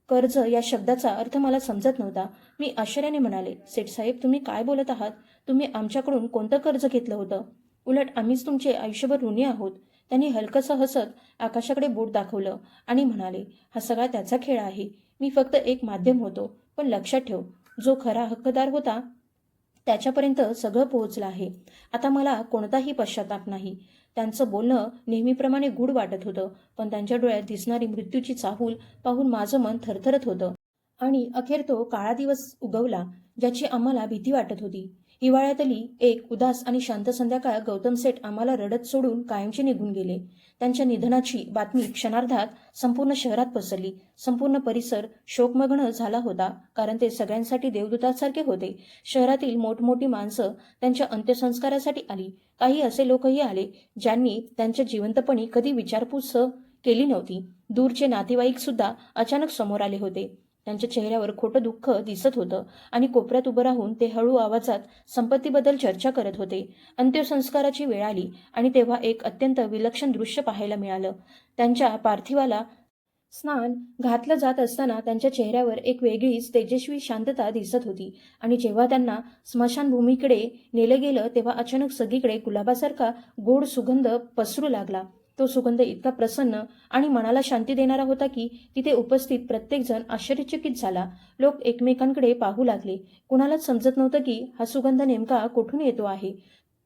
कर्ज या शब्दाचा अर्थ मला समजत नव्हता. मी आश्चर्याने म्हणाले, सेठसाहेब, तुम्ही काय बोलत आहात? तुम्ही आमच्याकडून कोणतं कर्ज घेतलं होतं? उलट आम्हीच तुमचे आयुष्यभर ऋणी आहोत. त्यांनी हलकंसं हसत आकाशाकडे बोट दाखवलं आणि म्हणाले, हा सगळा त्याचा खेळ आहे. मी फक्त एक माध्यम होतो. पण लक्षात ठेव, जो खरा हक्कदार होता त्याच्यापर्यंत सगळं पोहोचलं आहे. आता मला कोणताही पश्चाताप नाही. त्यांचं बोलणं नेहमीप्रमाणे गूढ वाटत होतं, पण त्यांच्या डोळ्यात दिसणारी मृत्यूची चाहूल पाहून माझं मन थरथरत होतं. आणि अखेर तो काळा दिवस उगवला, ज्याची आम्हाला भीती वाटत होती. हिवाळ्यातली एक उदास आणि शांत संध्याकाळ गौतम सेठ आम्हाला रडत सोडून कायमचे निघून गेले. त्यांच्या निधनाची बातमी क्षणार्धात संपूर्ण शहरात पसरली. संपूर्ण परिसर शोकमग्न झाला होता, कारण ते सगळ्यांसाठी देवदूतासारखे होते. शहरातील मोठमोठी माणसं त्यांच्या अंत्यसंस्कारासाठी आली. काही असे लोकही आले ज्यांनी त्यांच्या जिवंतपणी कधी विचारपूस केली नव्हती. दूरचे नातेवाईक सुद्धा अचानक समोर आले होते. त्यांच्या चेहऱ्यावर खोटं दुःख दिसत होतं आणि कोपऱ्यात उभं राहून ते हळू आवाजात संपत्तीबद्दल चर्चा करत होते. अंत्यसंस्काराची वेळ आली आणि तेव्हा एक अत्यंत विलक्षण दृश्य पाहायला मिळालं. त्यांच्या पार्थिवाला स्नान घातलं जात असताना त्यांच्या चेहऱ्यावर एक वेगळीच तेजस्वी शांतता दिसत होती आणि जेव्हा त्यांना स्मशानभूमीकडे नेलं गेलं तेव्हा अचानक सगळीकडे गुलाबासारखा गोड सुगंध पसरू लागला. तो सुगंध इतका प्रसन्न आणि मनाला शांती देणारा होता की तिथे उपस्थित प्रत्येकजण आश्चर्यचकित झाला. लोक एकमेकांकडे पाहू लागले. कुणालाच समजत नव्हतं की हा सुगंध नेमका कुठून येतो आहे.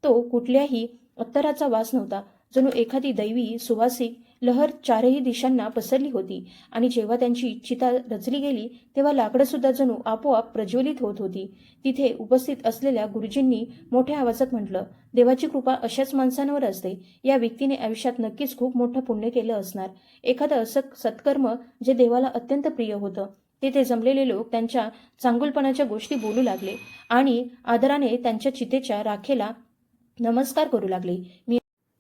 तो कुठल्याही अत्तराचा वास नव्हता. जणू एखादी दैवी सुवासिक लहर चारही दिशांना पसरली होती आणि जेव्हा त्यांची चिता रचली गेली तेव्हा लाकडं सुद्धा जणू आपोआप प्रज्वलित होत होती. तिथे उपस्थित असलेल्या गुरुजींनी मोठ्या आवाजात म्हटलं, देवाची कृपा अशाच माणसांवर असते. या व्यक्तीने आयुष्यात नक्कीच खूप मोठं पुण्य केलं असणार. एखादं असं सत्कर्म जे देवाला अत्यंत प्रिय होतं. तिथे जमलेले लोक त्यांच्या चांगुलपणाच्या गोष्टी बोलू लागले आणि आदराने त्यांच्या चितेच्या राखेला नमस्कार करू लागले.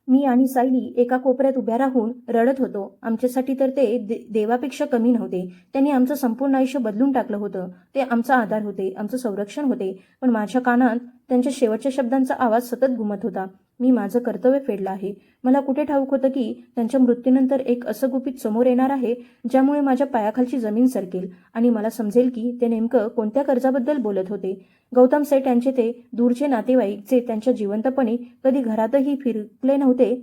मी आणि सायली एका कोपऱ्यात उभ्या राहून रडत होतो. आमच्यासाठी तर ते देवापेक्षा कमी नव्हते. त्यांनी आमचं संपूर्ण आयुष्य बदलून टाकलं होतं. ते आमचा आधार होते, आमचं संरक्षण होते. पण माझ्या कानात त्यांच्या शेवटच्या शब्दांचा आवाज सतत घुमत होता. मी माझं कर्तव्य फेडलं आहे. मला कुठे ठाऊक होतं की त्यांच्या मृत्यूनंतर एक असं गुपित समोर येणार आहे ज्यामुळे माझ्या पायाखालची जमीन सरकेल आणि मला समजेल की ते नेमकं कोणत्या कर्जाबद्दल बोलत होते. गौतम सेठ यांचे ते दूरचे नातेवाईक जे त्यांच्या जिवंतपणी कधी घरातही फिरकले नव्हते,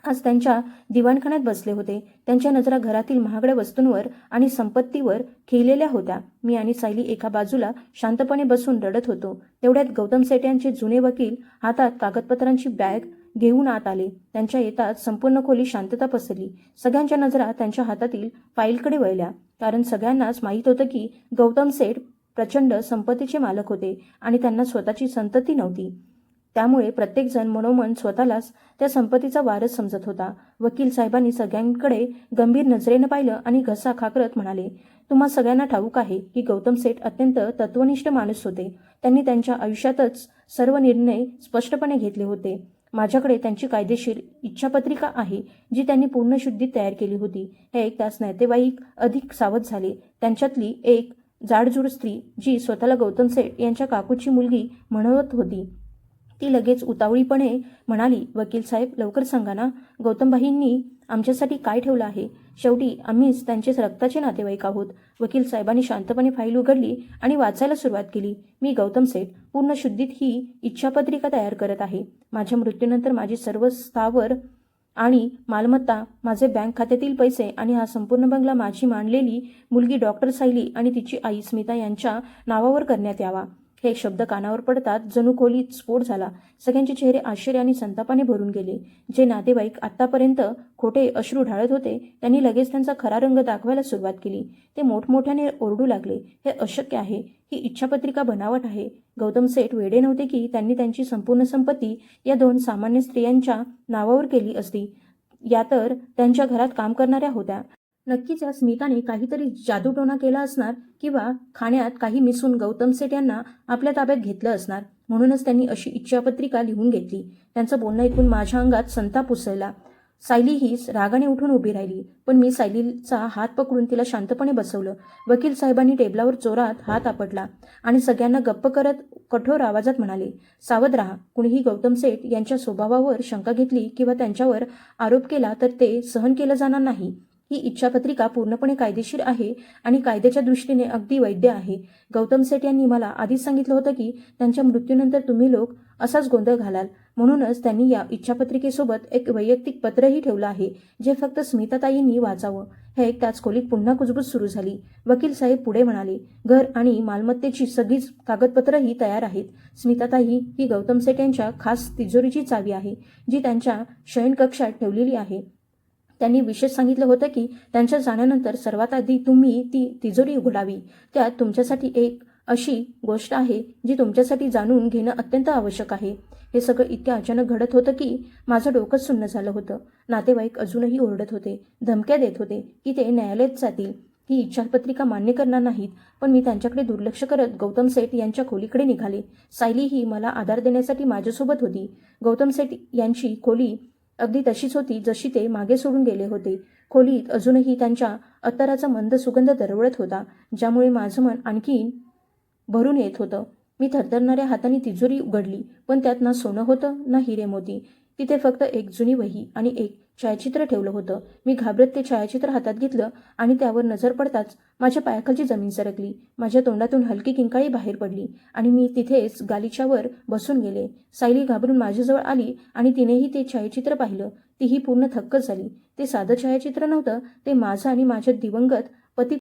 आज त्यांच्या दिवाणखान्यात बसले होते. त्यांच्या नजरा घरातील महागड्या वस्तूंवर आणि संपत्तीवर खिळलेल्या होत्या. मी आणि सायली एका बाजूला शांतपणे बसून रडत होतो. तेवढ्यात गौतम सेठ यांचे जुने वकील हातात कागदपत्रांची बॅग घेऊन आत आले. त्यांच्या येताच संपूर्ण खोली शांतता पसरली. सगळ्यांच्या नजरा त्यांच्या हातातील फाईलकडे वळल्या, कारण सगळ्यांनाच माहीत होतं की गौतम सेठ प्रचंड संपत्तीचे मालक होते आणि त्यांना स्वतःची संतती नव्हती. त्यामुळे प्रत्येकजण मनोमन स्वतःलाच त्या संपत्तीचा वारस समजत होता. वकील साहेबांनी सगळ्यांकडे गंभीर नजरेनं पाहिलं आणि घसा खाकरत म्हणाले, तुम्हा सगळ्यांना ठाऊक आहे की गौतम सेठ अत्यंत तत्वनिष्ठ माणूस होते. त्यांनी त्यांच्या आयुष्यातच सर्व निर्णय स्पष्टपणे घेतले होते. माझ्याकडे त्यांची कायदेशीर इच्छापत्रिका आहे जी त्यांनी पूर्ण शुद्धीत तयार केली होती. हे ऐकताच नातेवाईक अधिक सावध झाले. त्यांच्यातली एक जाडजूड स्त्री जी स्वतःला गौतम सेठ यांच्या काकूची मुलगी म्हणत होती, ती लगेच उतावळीपणे म्हणाली, वकील साहेब लवकर सांगा ना, गौतमबाईंनी आमच्यासाठी काय ठेवलं आहे? शेवटी आम्हीच त्यांचे रक्ताचे नातेवाईक आहोत. वकील साहेबांनी शांतपणे फाईल उघडली आणि वाचायला सुरुवात केली. मी गौतम सेठ पूर्ण शुद्धीत ही इच्छापत्रिका तयार करत आहे. माझ्या मृत्यूनंतर माझी सर्व स्थावर आणि मालमत्ता, माझे बँक खात्यातील पैसे आणि हा संपूर्ण बंगला माझी मानलेली मुलगी डॉक्टर सायली आणि तिची आई स्मिता यांच्या नावावर करण्यात यावा. हे शब्द कानावर पडतात जणू खोलीत स्फोट झाला. सगळ्यांचे चेहरे आश्चर्य आणि संतापाने भरून गेले. जे नातेवाईक आत्तापर्यंत खोटे अश्रू ढाळत होते त्यांनी लगेच त्यांचा खरा रंग दाखवायला सुरुवात केली. ते मोठमोठ्याने ओरडू लागले, हे अशक्य आहे. ही इच्छापत्रिका बनावट आहे. गौतम सेठ वेडे नव्हते की त्यांनी त्यांची संपूर्ण संपत्ती या दोन सामान्य स्त्रियांच्या नावावर केली असती. या तर त्यांच्या घरात काम करणाऱ्या होत्या. नक्कीच या स्मिताने काहीतरी जादूटोणा केला असणार किंवा खाण्यात काही मिसळून गौतम सेठ यांना आपल्या ताब्यात घेतलं असणार. म्हणूनच त्यांनी अशी इच्छापत्रिका लिहून घेतली. त्यांचं बोलणं ऐकून माझ्या अंगात संताप उसळला. सायली ही रागाने उठून उभी राहिली, पण मी सायलीचा हात पकडून तिला शांतपणे बसवलं. वकील साहेबांनी टेबलावर जोरात हात आपटला आणि सगळ्यांना गप्प करत कठोर आवाजात म्हणाले, सावध राहा. कुणीही गौतम सेठ यांच्या स्वभावावर शंका घेतली किंवा त्यांच्यावर आरोप केला तर ते सहन केलं जाणार नाही. ही इच्छापत्रिका पूर्णपणे कायदेशीर आहे आणि कायद्याच्या दृष्टीने अगदी वैध आहे. गौतम सेठ यांनी मला आधीच सांगितलं होतं की त्यांच्या मृत्यूनंतर तुम्ही लोक असाच गोंधळ घालाल. म्हणूनच त्यांनी या इच्छापत्रिकेसोबत एक वैयक्तिक पत्रही ठेवलं आहे जे फक्त स्मिताताईंनी वाचावं. हे ऐकताच खोलीत पुन्हा कुजबूज सुरू झाली. वकील साहेब पुढे म्हणाले, घर आणि मालमत्तेची सगळीच कागदपत्रही तयार आहेत. स्मिताताई ही गौतम सेठ यांच्या खास तिजोरीची चावी आहे जी त्यांच्या शयनकक्षात ठेवलेली आहे. त्यांनी विशेष सांगितलं होतं की त्यांच्या जाण्यानंतर सर्वात आधी तुम्ही ती तिजोरी उघडावी. त्यात तुमच्यासाठी एक अशी गोष्ट आहे जी तुमच्यासाठी जाणून घेणं अत्यंत आवश्यक आहे. हे सगळं इतक्या अचानक घडत होतं की माझं डोकंच सुन्न झालं होतं. नातेवाईक अजूनही ओरडत होते, धमक्या देत होते की ते न्यायालयात जातील, ही इच्छापत्रिका मान्य करणार नाहीत. पण मी त्यांच्याकडे दुर्लक्ष करत गौतम सेठ यांच्या खोलीकडे निघाले. सायली ही मला आधार देण्यासाठी माझ्यासोबत होती. गौतम सेठ यांची खोली अगदी तशीच होती जशी ते मागे सोडून गेले होते. खोलीत अजूनही त्यांच्या अत्तराचा मंद सुगंध दरवळत होता, ज्यामुळे माझं मन आणखीन भरून येत होतं. मी थरथरणाऱ्या हाताने तिजोरी उघडली, पण त्यात ना सोनं होतं ना हिरे मोती. तिथे फक्त एक जुनी वही आणि एक छायाचित्र ठेवलं होतं. मी घाबरत ते छायाचित्र हातात घेतलं आणि त्यावर नजर पडताच माझ्या पायाखालची जमीन सरकली. माझ्या तोंडातून हलकी किंकाळी बाहेर पडली आणि मी तिथेच गालिच्यावर बसून गेले. सायली घाबरून माझ्याजवळ आली आणि तिनेही ते छायाचित्र पाहिलं. तीही पूर्ण थक्कच झाली. ते साधं छायाचित्र नव्हतं, ते माझं आणि माझ्या दिवंगत पती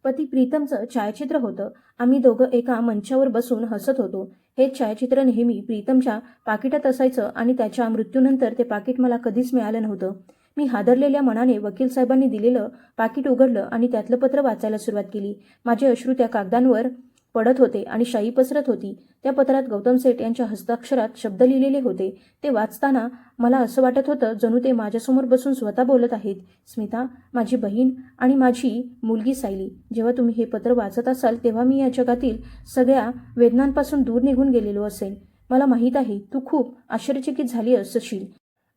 पती प्रीतमचं छायाचित्र होतं. आम्ही दोघं एका मंचावर बसून हसत होतो. हेच छायाचित्र नेहमी प्रीतमच्या पाकिटात असायचं आणि त्याच्या मृत्यूनंतर ते पाकिट मला कधीच मिळालं नव्हतं. मी हादरलेल्या मनाने वकील साहेबांनी दिलेलं पाकिट उघडलं आणि त्यातलं पत्र वाचायला सुरुवात केली. माझे अश्रू त्या कागदांवर पडत होते आणि शाई पसरत होती. त्या पत्रात गौतम सेठ यांच्या हस्ताक्षरात शब्द लिहिलेले होते. ते वाचताना मला असं वाटत होतं जणू ते माझ्यासमोर बसून स्वतः बोलत आहेत. स्मिता, माझी बहीण आणि माझी मुलगी सायली, जेव्हा तुम्ही हे पत्र वाचत असाल तेव्हा मी या जगातील सगळ्या वेदनांपासून दूर निघून गेलेलो असेल. मला माहीत आहे तू खूप आश्चर्यचकित झाली असशील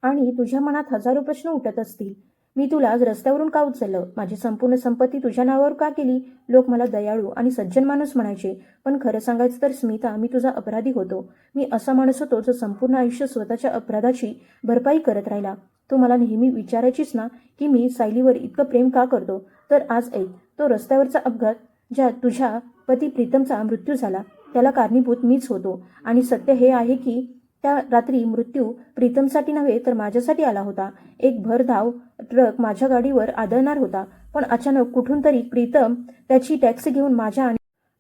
आणि तुझ्या मनात हजारो प्रश्न उठत असतील. मी तुला आज रस्त्यावरून का उचललं? माझी संपूर्ण संपत्ती तुझ्या नावावर का केली? लोक मला दयाळू आणि सज्जन माणूस म्हणायचे, पण खरं सांगायचं तर स्मिता, मी तुझा अपराधी होतो. मी असा माणूस होतो जो संपूर्ण आयुष्य स्वतःच्या अपराधाची भरपाई करत राहिला. तू मला नेहमी विचारायचीस ना की मी सायलीवर इतकं प्रेम का करतो, तर आज ऐक. तो रस्त्यावरचा अपघात, ज्यात तुझ्या पती प्रीतमचा मृत्यू झाला, त्याला कारणीभूत मीच होतो. आणि सत्य हे आहे की त्या रात्री मृत्यू प्रीतमसाठी नव्हे तर माझ्यासाठी आला होता. एक भरधाव ट्रक माझ्या गाडीवर आदळणार होता, पण अचानक कुठून तरी प्रीतम त्याची टॅक्सी घेऊन माझ्या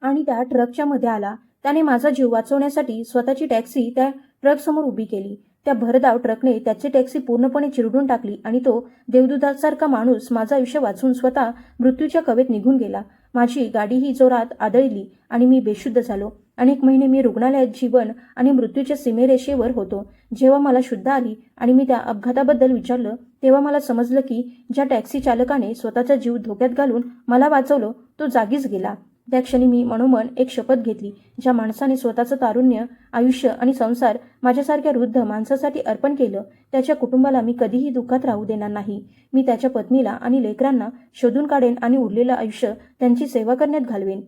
आणि त्या ट्रकच्या मध्ये आला. त्याने माझा जीव वाचवण्यासाठी स्वतःची टॅक्सी त्या ट्रकसमोर उभी केली. त्या भरधाव ट्रकने त्याची टॅक्सी पूर्णपणे चिरडून टाकली आणि तो देवदूतासारखा माणूस माझं आयुष्य वाचून स्वतः मृत्यूच्या कवेत निघून गेला. माझी गाडीही जोरात आदळली आणि मी बेशुद्ध झालो. अनेक महिने मी रुग्णालयात जीवन आणि मृत्यूच्या सीमेरेषेवर होतो. जेव्हा मला शुद्ध आली आणि मी त्या अपघाताबद्दल विचारलं, तेव्हा मला समजलं की ज्या टॅक्सी चालकाने स्वतःचा जीव धोक्यात घालून मला वाचवलं तो जागीच गेला. त्या क्षणी मी मनोमन एक शपथ घेतली, ज्या माणसाने स्वतःचं तारुण्य, आयुष्य आणि संसार माझ्यासारख्या वृद्ध माणसासाठी अर्पण केलं, त्याच्या कुटुंबाला मी कधीही दुःखात राहू देणार नाही. मी त्याच्या पत्नीला आणि लेकरांना शोधून काढेन आणि उरलेलं आयुष्य त्यांची सेवा करण्यात घालवेन.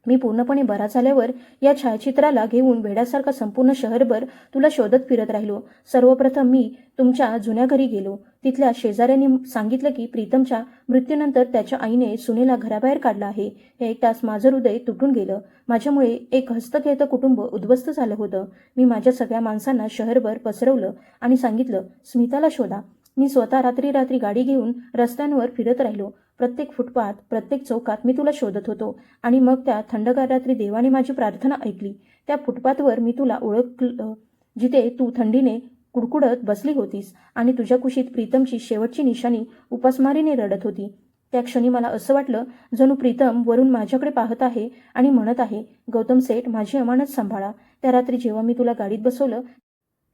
मी पूर्णपणे बरा झाल्यावर या छायाचित्राला घेऊन वेड्यासारखा संपूर्ण शहरभर तुला शोधत फिरत राहिलो. सर्वप्रथम मी तुमच्या जुन्या घरी गेलो. तिथल्या शेजाऱ्यांनी सांगितलं की प्रीतमच्या मृत्यूनंतर त्याच्या आईने सुनेला घराबाहेर काढलं आहे. हे ऐकताच माझं हृदय तुटून गेलं. माझ्यामुळे एक हस्तखेळतं कुटुंब उद्ध्वस्त झालं होतं. मी माझ्या सगळ्या माणसांना शहरभर पसरवलं आणि सांगितलं, स्मिताला शोधा. मी स्वतः रात्री रात्री गाडी घेऊन रस्त्यांवर फिरत राहिलो. प्रत्येक फुटपाथ, प्रत्येक चौकात मी तुला शोधत होतो. आणि मग त्या थंडगार रात्री देवाने माझी प्रार्थना ऐकली. त्या फुटपाथवर मी तुला ओळखलं, जिथे तू थंडीने कुडकुडत बसली होतीस आणि तुझ्या कुशीत प्रीतमची शेवटची निशाणी उपासमारीने रडत होती. त्या क्षणी मला असं वाटलं जणू प्रीतम वरून माझ्याकडे पाहत आहे आणि म्हणत आहे, गौतम सेठ, माझी अमानत सांभाळा. त्या रात्री जेव्हा मी तुला गाडीत बसवलं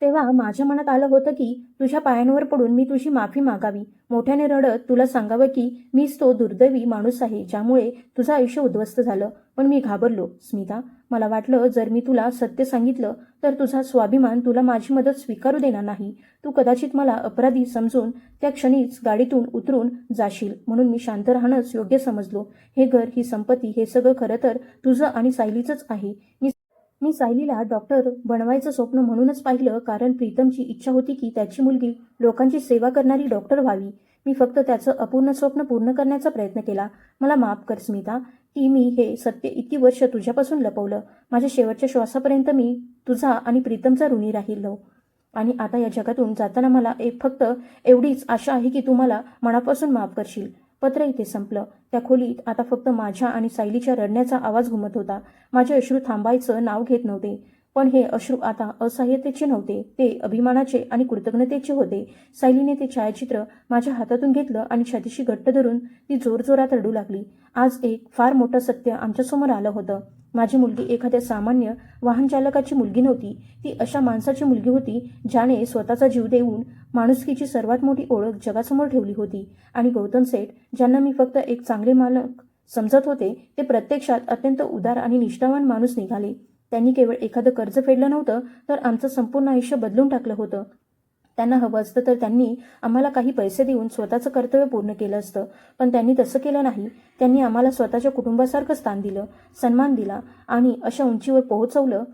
तेव्हा माझ्या मनात आलं होतं की तुझ्या पायांवर पडून मी तुझी माफी मागावी, मोठ्याने रडत तुला सांगावं की मीच तो दुर्दैवी माणूस आहे ज्यामुळे तुझं आयुष्य उद्ध्वस्त झालं. पण मी घाबरलो स्मिता. मला वाटलं जर मी तुला सत्य सांगितलं तर तुझा स्वाभिमान तुला माझी मदत स्वीकारू देणार नाही. तू कदाचित मला अपराधी समजून त्या क्षणीच गाडीतून उतरून जाशील, म्हणून मी शांत राहणंच योग्य समजलो. हे घर, ही संपत्ती, हे सगळं खरं तर तुझं आणि सायलीचंच आहे. मी सायलीला डॉक्टर बनवायचं स्वप्न म्हणूनच पाहिलं, कारण प्रीतमची इच्छा होती की त्याची मुलगी लोकांची सेवा करणारी डॉक्टर व्हावी. मी फक्त त्याचं अपूर्ण स्वप्न पूर्ण करण्याचा प्रयत्न केला. मला माफ कर स्मिता की मी हे सत्य इतकी वर्ष तुझ्यापासून लपवलं. माझ्या शेवटच्या श्वासापर्यंत मी तुझा आणि प्रीतमचा ऋणी राहिलो. आणि आता या जगातून जाताना मला फक्त एवढीच आशा आहे की तू मला मनापासून माफ करशील. पत्र इथे संपलं. त्या खोलीत आता फक्त माझ्या आणि सायलीच्या रडण्याचा आवाज घुमत होता. माझे अश्रू थांबायचं नाव घेत नव्हते. पण हे अश्रू आता असहाय्यतेचे नव्हते, ते अभिमानाचे आणि कृतज्ञतेचे होते. सायलीने ते छायाचित्र माझ्या हातातून घेतलं आणि छातीशी घट्ट धरून ती जोरजोरात रडू लागली. आज एक फार मोठं सत्य आमच्यासमोर आलं होतं. माझी मुलगी एखाद्या सामान्य वाहन चालकाची मुलगी नव्हती. ती अशा माणसाची मुलगी होती ज्याने स्वतःचा जीव देऊन माणुसकीची सर्वात मोठी ओळख जगासमोर ठेवली होती. आणि गौतम सेठ, ज्यांना मी फक्त एक चांगले मालक समजत होते, ते प्रत्यक्षात अत्यंत उदार आणि निष्ठावान माणूस निघाले. त्यांनी केवळ एखादं कर्ज फेडलं नव्हतं, तर आमचं संपूर्ण आयुष्य बदलून टाकलं होतं. त्यांना हवं असतं तर त्यांनी आम्हाला काही पैसे देऊन स्वतःचं कर्तव्य पूर्ण केलं असतं, पण त्यांनी तसं केलं नाही. त्यांनी आम्हाला स्वतःच्या कुटुंबासारखं स्थान दिलं, सन्मान दिला आणि अशा उंचीवर पोहोचवलं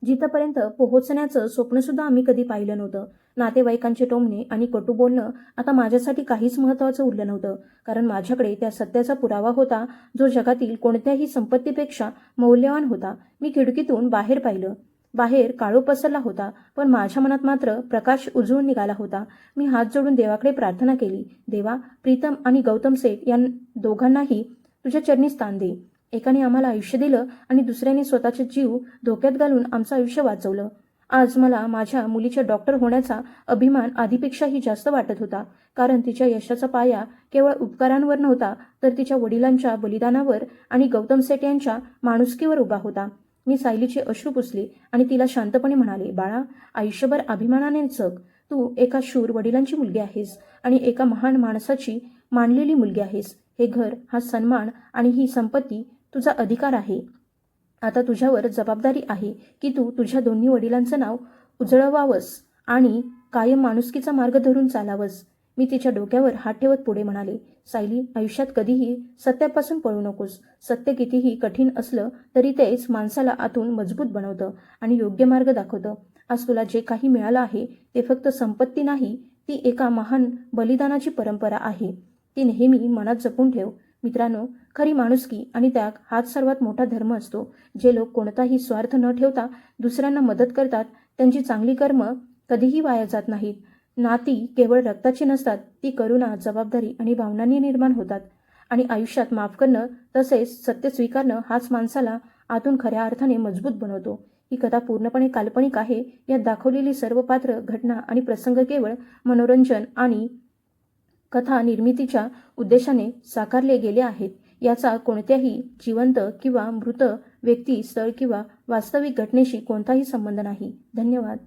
जिथपर्यंत पोहोचण्याचं स्वप्नसुद्धा आम्ही कधी पाहिलं नव्हतं. नातेवाईकांचे टोमणे आणि कटू बोलणं आता माझ्यासाठी काहीच महत्त्वाचं उरलं नव्हतं, कारण माझ्याकडे त्या सत्याचा पुरावा होता, जो जगातील कोणत्याही संपत्तीपेक्षा मौल्यवान होता. मी खिडकीतून बाहेर पाहिलं. बाहेर काळोख पसरला होता, पण माझ्या मनात मात्र प्रकाश उजळून निघाला होता. मी हात जोडून देवाकडे प्रार्थना केली. देवा, प्रीतम आणि गौतम सेठ या दोघांनाही तुझ्या चरणी स्थान दे. एकाने आम्हाला आयुष्य दिलं आणि दुसऱ्याने स्वतःचा जीव धोक्यात घालून आमचं आयुष्य वाचवलं. आज मला माझ्या मुलीच्या डॉक्टर होण्याचा अभिमान आधीपेक्षाही जास्त वाटत होता, कारण तिच्या यशाचा पाया केवळ उपकारांवर नव्हता, तर तिच्या वडिलांच्या बलिदानावर आणि गौतम सेठ यांच्या माणुसकीवर उभा होता. मी सायलीचे अश्रू पुसले आणि तिला शांतपणे म्हणाले, बाळा, आयुष्यभर अभिमानाने जग. तू एका शूर वडिलांची मुलगी आहेस आणि एका महान माणसाची मानलेली मुलगी आहेस. हे घर, हा सन्मान आणि ही संपत्ती तुझा अधिकार आहे. आता तुझ्यावर जबाबदारी आहे की तू तुझ्या दोन्ही वडिलांचं नाव उजळवावंस आणि कायम माणुसकीचा मार्ग धरून चालावंस. मी तिच्या डोक्यावर हात ठेवत पुढे म्हणाले, सायली, आयुष्यात कधीही सत्यापासून पळू नकोस. सत्य कितीही कठीण असलं तरी तेच माणसाला आतून मजबूत बनवतं आणि योग्य मार्ग दाखवतं. आज तुला जे काही मिळालं आहे ते फक्त संपत्ती नाही, ती एका महान बलिदानाची परंपरा आहे. ती नेहमी मनात जपून ठेव. मित्रांनो, खरी माणुसकी आणि त्याग हाच सर्वात मोठा धर्म असतो. जे लोक कोणताही स्वार्थ न ठेवता दुसऱ्यांना मदत करतात, त्यांची चांगली कर्म कधीही वाया जात नाहीत. नाती केवळ रक्ताची नसतात, ती करुणा, जबाबदारी आणि भावनांनी निर्माण होतात. आणि आयुष्यात माफ करणं तसेच सत्य स्वीकारणं हाच माणसाला आतून खऱ्या अर्थाने मजबूत बनवतो. ही कथा पूर्णपणे काल्पनिक आहे. यात दाखवलेली सर्व पात्र, घटना आणि प्रसंग केवळ मनोरंजन आणि कथा निर्मितीच्या उद्देशाने साकारले गेले आहेत. याचा कोणत्याही जिवंत किंवा मृत व्यक्ती, स्थळ किंवा वास्तविक घटनेशी कोणताही संबंध नाही. धन्यवाद.